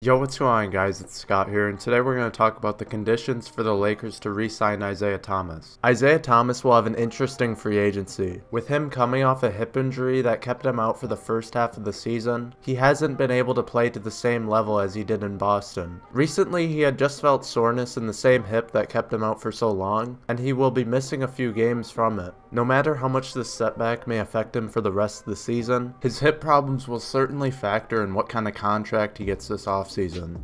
Yo, what's going on, guys? It's Scott here, and today we're going to talk about the conditions for the Lakers to re-sign Isaiah Thomas. Isaiah Thomas will have an interesting free agency. With him coming off a hip injury that kept him out for the first half of the season, he hasn't been able to play to the same level as he did in Boston. Recently, he had just felt soreness in the same hip that kept him out for so long, and he will be missing a few games from it. No matter how much this setback may affect him for the rest of the season, his hip problems will certainly factor in what kind of contract he gets this offseason.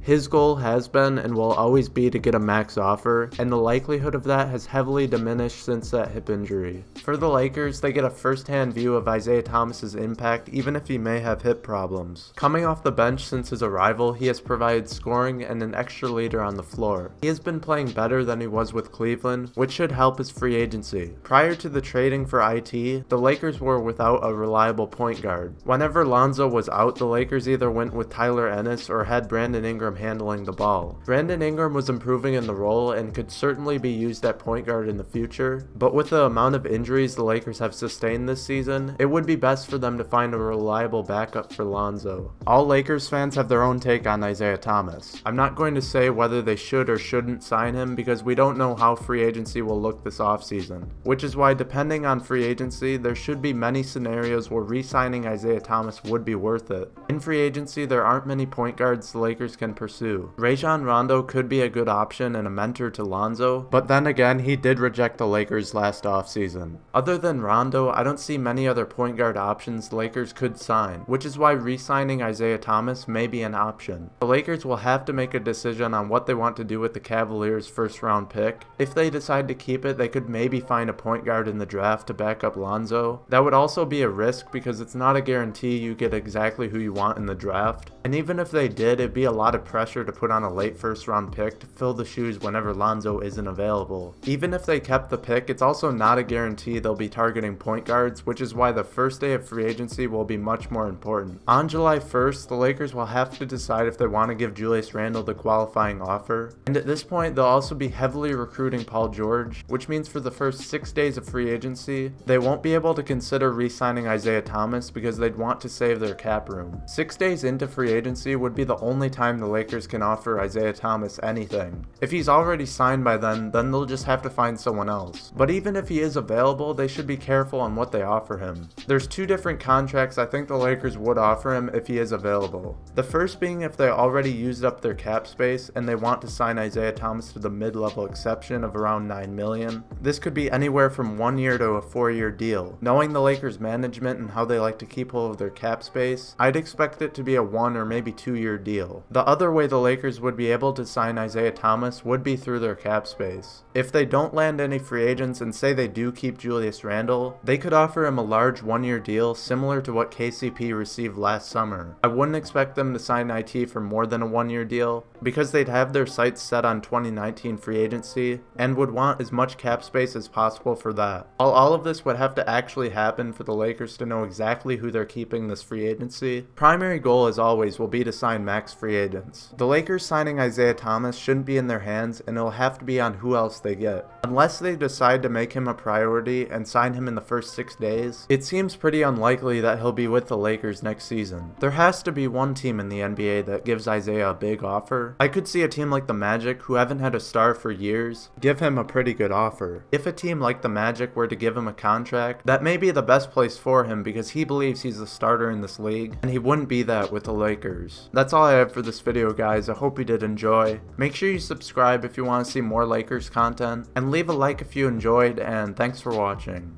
His goal has been and will always be to get a max offer, and the likelihood of that has heavily diminished since that hip injury. For the Lakers, they get a first-hand view of Isaiah Thomas's impact even if he may have hip problems. Coming off the bench since his arrival, he has provided scoring and an extra leader on the floor. He has been playing better than he was with Cleveland, which should help his free agency. Prior to the trading for IT, the Lakers were without a reliable point guard. Whenever Lonzo was out, the Lakers either went with Tyler Ennis or had Brandon Ingram handling the ball. Brandon Ingram was improving in the role and could certainly be used at point guard in the future, but with the amount of injuries the Lakers have sustained this season, it would be best for them to find a reliable backup for Lonzo. All Lakers fans have their own take on Isaiah Thomas. I'm not going to say whether they should or shouldn't sign him because we don't know how free agency will look this offseason, which is why depending on free agency, there should be many scenarios where re-signing Isaiah Thomas would be worth it. In free agency, there aren't many point guards the Lakers can pursue. Rajon Rondo could be a good option and a mentor to Lonzo, but then again, he did reject the Lakers last offseason. Other than Rondo, I don't see many other point guard options the Lakers could sign, which is why re-signing Isaiah Thomas may be an option. The Lakers will have to make a decision on what they want to do with the Cavaliers' first-round pick. If they decide to keep it, they could maybe find a point guard in the draft to back up Lonzo. That would also be a risk because it's not a guarantee you get exactly who you want in the draft. And even if they did, it'd be a lot of pressure to put on a late first-round pick to fill the shoes whenever Lonzo isn't available. Even if they kept the pick, it's also not a guarantee they'll be targeting point guards, which is why the first day of free agency will be much more important. On July 1st, the Lakers will have to decide if they want to give Julius Randle the qualifying offer. And at this point, they'll also be heavily recruiting Paul George, which means for the first 6 days of free agency, they won't be able to consider re-signing Isaiah Thomas because they'd want to save their cap room. 6 days into free agency would be the only time the Lakers can offer Isaiah Thomas anything. If he's already signed by then they'll just have to find someone else. But even if he is available, they should be careful on what they offer him. There's two different contracts I think the Lakers would offer him if he is available. The first being if they already used up their cap space and they want to sign Isaiah Thomas to the mid-level exception of around $9 million. This could be anywhere from 1 year to a 4-year deal. Knowing the Lakers management and how they like to keep hold of their cap space, I'd expect it to be a 1 or maybe 2-year deal. The other way the Lakers would be able to sign Isaiah Thomas would be through their cap space. If they don't land any free agents and say they do keep Julius Randle, they could offer him a large 1-year deal similar to what KCP received last summer. I wouldn't expect them to sign IT for more than a 1-year deal because they'd have their sights set on 2019 free agency and would want as much cap space as possible for that. All of this would have to actually happen for the Lakers to know exactly who they're keeping this free agency. Primary goal as always will be to sign max free agents. The Lakers signing Isaiah Thomas shouldn't be in their hands and it'll have to be on who else they get. Unless they decide to make him a priority and sign him in the first 6 days, it seems pretty unlikely that he'll be with the Lakers next season. There has to be one team in the NBA that gives Isaiah a big offer. I could see a team like the Magic, who haven't had a star for years, give him a pretty good offer. If a team like the Magic were to give him a contract, that may be the best place for him because he believes he's a starter in this league, and he wouldn't be that with the Lakers. That's all I have for this video, guys. I hope you did enjoy. Make sure you subscribe if you want to see more Lakers content, and leave a like if you enjoyed, and thanks for watching.